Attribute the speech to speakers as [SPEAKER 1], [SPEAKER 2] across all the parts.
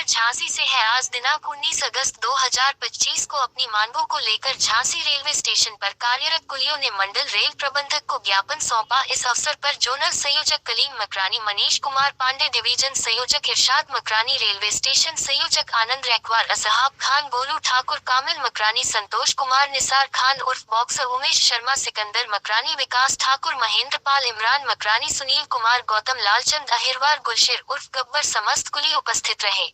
[SPEAKER 1] झांसी से है। आज दिनांक 19 अगस्त 2025 को अपनी मांगों को लेकर झांसी रेलवे स्टेशन पर कार्यरत कुलियों ने मंडल रेल प्रबंधक को ज्ञापन सौंपा। इस अवसर पर जोनल संयोजक कलीम मकरानी, मनीष कुमार पांडे, डिवीजन संयोजक इरशाद मकरानी, रेलवे स्टेशन संयोजक आनंद रैकवार, असहाब खान, गोलू ठाकुर, कामिल मकरानी, संतोष कुमार, निसार खान उर्फ बॉक्सर, उमेश शर्मा, सिकंदर मकरानी, विकास ठाकुर, महेंद्र पाल, इमरान मकरानी, सुनील कुमार, गौतम लालचंद अहिरवार, गुलशेर उर्फ गब्बर समस्त कुली उपस्थित रहे।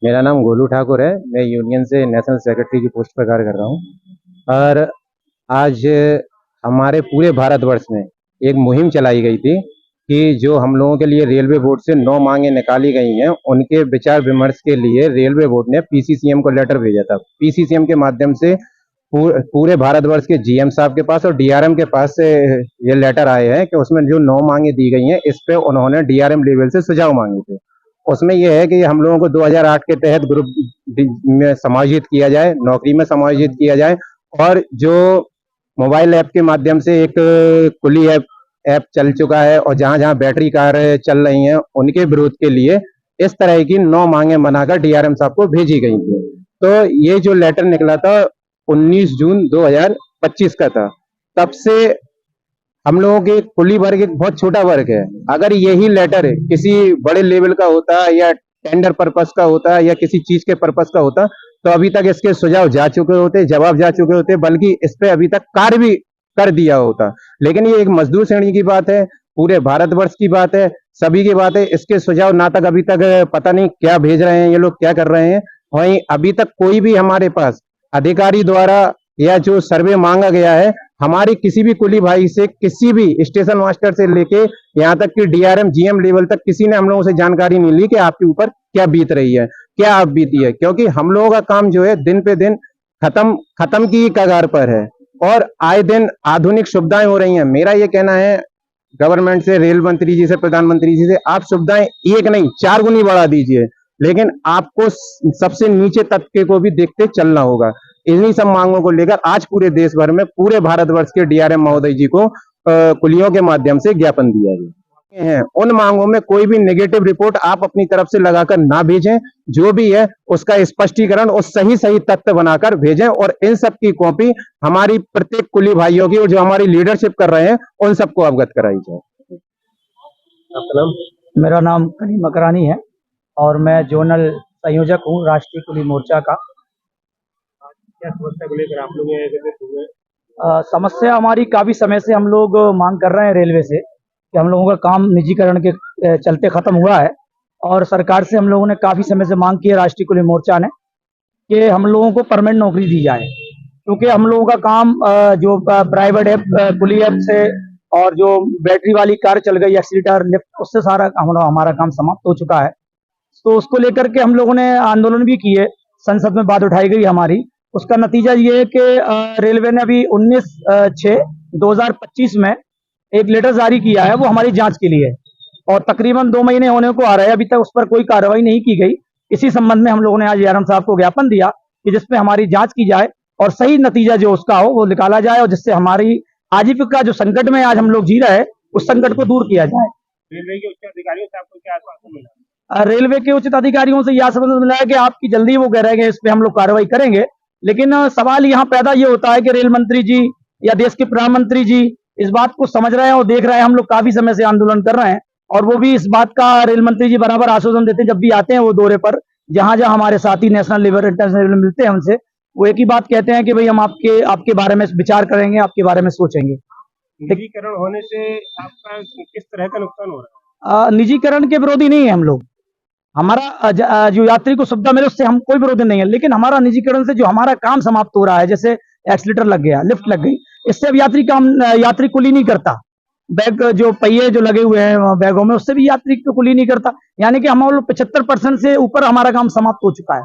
[SPEAKER 2] मेरा नाम गोलू ठाकुर है। मैं यूनियन से नेशनल सेक्रेटरी की पोस्ट पर कार्य कर रहा हूँ। और आज हमारे पूरे भारतवर्ष में एक मुहिम चलाई गई थी कि जो हम लोगों के लिए रेलवे बोर्ड से 9 मांगे निकाली गई हैं, उनके विचार विमर्श के लिए रेलवे बोर्ड ने पीसीसीएम को लेटर भेजा था। पीसीसीएम के माध्यम से पूरे भारतवर्ष के जीएम साहब के पास और डीआरएम के पास से ये लेटर आए हैं कि उसमें जो 9 मांगे दी गई हैं, इस पे उन्होंने डीआरएम लेवल से सुझाव मांगे थे। उसमें यह है कि हम लोगों को 2008 के तहत ग्रुप में समायोजित किया जाए, नौकरी में समायोजित किया जाए, और जो मोबाइल ऐप के माध्यम से एक कुली ऐप चल चुका है और जहां जहां बैटरी कार चल रही हैं, उनके विरोध के लिए इस तरह की 9 मांगे बनाकर डीआरएम साहब को भेजी गई थी। तो ये जो लेटर निकला था 19 जून 2025 का था। तब से हम लोगों के कुली वर्ग एक बहुत छोटा वर्ग है। अगर यही लेटर किसी बड़े लेवल का होता या टेंडर पर्पस का होता या किसी चीज के पर्पस का होता तो अभी तक इसके सुझाव जा चुके होते, जवाब जा चुके होते, बल्कि इस पे अभी तक कार्य भी कर दिया होता। लेकिन ये एक मजदूर श्रेणी की बात है, पूरे भारतवर्ष की बात है, सभी की बात है। इसके सुझाव ना तक अभी तक पता नहीं क्या भेज रहे हैं ये लोग, क्या कर रहे हैं। वहीं अभी तक कोई भी हमारे पास अधिकारी द्वारा या जो सर्वे मांगा गया है, हमारी किसी भी कुली भाई से, किसी भी स्टेशन मास्टर से लेके यहाँ तक कि डीआरएम जीएम लेवल तक किसी ने हम लोगों से जानकारी नहीं ली कि आपके ऊपर क्या बीत रही है, क्या आप बीती है। क्योंकि हम लोगों का काम जो है दिन पे दिन खत्म की कगार पर है और आए दिन आधुनिक सुविधाएं हो रही हैं। मेरा ये कहना है गवर्नमेंट से, रेल मंत्री जी से, प्रधानमंत्री जी से, आप सुविधाएं एक नहीं 4 गुनी बढ़ा दीजिए, लेकिन आपको सबसे नीचे तबके को भी देखते चलना होगा। इन्हीं सब मांगों को लेकर आज पूरे देश भर में, पूरे भारतवर्ष के डीआरएम महोदय जी को कुलियों के माध्यम से ज्ञापन दिया गया है। उन मांगों में कोई भी नेगेटिव रिपोर्ट आप अपनी तरफ से लगाकर ना भेजें, जो भी है उसका स्पष्टीकरण और सही तथ्य बनाकर भेजें, और इन सब की कॉपी हमारी प्रत्येक कुली भाइयों की और जो हमारी लीडरशिप कर रहे हैं उन सबको अवगत कराई जाए।
[SPEAKER 3] मेरा नाम कलीम मकरानी है और मैं जोनल संयोजक हूँ राष्ट्रीय कुली मोर्चा का।
[SPEAKER 4] क्या समस्या को लेकर आप लोग एकत्रित हुए?
[SPEAKER 3] समस्या हमारी काफी समय से हम लोग मांग कर रहे हैं रेलवे से कि हम लोगों का काम निजीकरण के चलते खत्म हुआ है, और सरकार से हम लोगों ने काफी समय से मांग की है, राष्ट्रीय कुली मोर्चा ने, कि हम लोगों को परमानेंट नौकरी दी जाए। क्योंकि हम लोगों का काम जो प्राइवेट ऐप कुली ऐप से और जो बैटरी वाली कार चल गई, एक्सीटर लिफ्ट, उससे सारा हमारा काम समाप्त हो चुका है। तो उसको लेकर के हम लोगों ने आंदोलन भी किए, संसद में बात उठाई गई हमारी। उसका नतीजा ये है कि रेलवे ने अभी 19/6/2025 में एक लेटर जारी किया है, वो हमारी जांच के लिए, और तकरीबन 2 महीने होने को आ रहे हैं, अभी तक उस पर कोई कार्रवाई नहीं की गई। इसी संबंध में हम लोगों ने आज डीआरएम साहब को ज्ञापन दिया कि जिसमें हमारी जांच की जाए और सही नतीजा जो उसका हो वो निकाला जाए, और जिससे हमारी आजीविका जो संकट में आज हम लोग जी रहे हैं उस संकट को दूर किया जाए।
[SPEAKER 4] रेलवे के उच्च अधिकारियों से आपको क्या आश्वासन मिला?
[SPEAKER 3] रेलवे के उचित अधिकारियों से यह आश्वासन मिला है कि आपकी जल्दी वो कह रहे हैं इस पे हम लोग कार्रवाई करेंगे। लेकिन सवाल यहाँ पैदा ये होता है कि रेल मंत्री जी या देश के प्रधानमंत्री जी इस बात को समझ रहे हैं और देख रहे हैं। हम लोग काफी समय से आंदोलन कर रहे हैं और वो भी इस बात का रेल मंत्री जी बराबर आश्वासन देते हैं जब भी आते हैं वो दौरे पर, जहां जहां हमारे साथी नेशनल लेवल इंटरनेशनल लेवल मिलते हैं उनसे, वो एक ही बात कहते हैं कि भाई हम आपके बारे में विचार करेंगे, आपके बारे में सोचेंगे।
[SPEAKER 4] निजीकरण होने से आपका किस तरह का नुकसान हो रहा है?
[SPEAKER 3] निजीकरण के विरोधी नहीं है हम लोग। हमारा जो यात्री को सुविधा मिले उससे हम कोई विरोध नहीं है, लेकिन हमारा निजीकरण से जो हमारा काम समाप्त हो रहा है, जैसे एक्सीटर लग गया, लिफ्ट लग गई, इससे अब यात्री कुली नहीं करता। बैग जो पहिए जो लगे हुए हैं बैगों में, उससे भी यात्री को कुली नहीं करता। यानी कि हम लोग 75% से ऊपर हमारा काम समाप्त हो चुका है।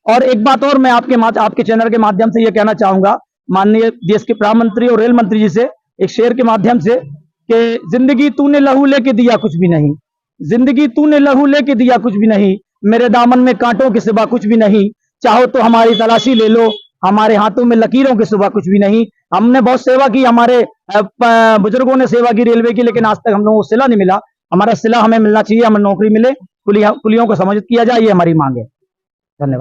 [SPEAKER 3] और एक बात और मैं आपके चैनल के माध्यम से ये कहना चाहूंगा माननीय देश के प्रधानमंत्री और रेल मंत्री जी से, एक शेर के माध्यम से, कि जिंदगी तूने लहू लेके दिया कुछ भी नहीं, जिंदगी तूने लहू लेके दिया कुछ भी नहीं, मेरे दामन में कांटों के सिवा कुछ भी नहीं, चाहो तो हमारी तलाशी ले लो, हमारे हाथों में लकीरों के सिवा कुछ भी नहीं। हमने बहुत सेवा की, हमारे बुजुर्गों ने सेवा की रेलवे की, लेकिन आज तक हम लोगों को सिला नहीं मिला। हमारा सिला हमें मिलना चाहिए, हमें नौकरी मिले, कुलियों को समायोजित किया जाए, ये हमारी मांग है। धन्यवाद।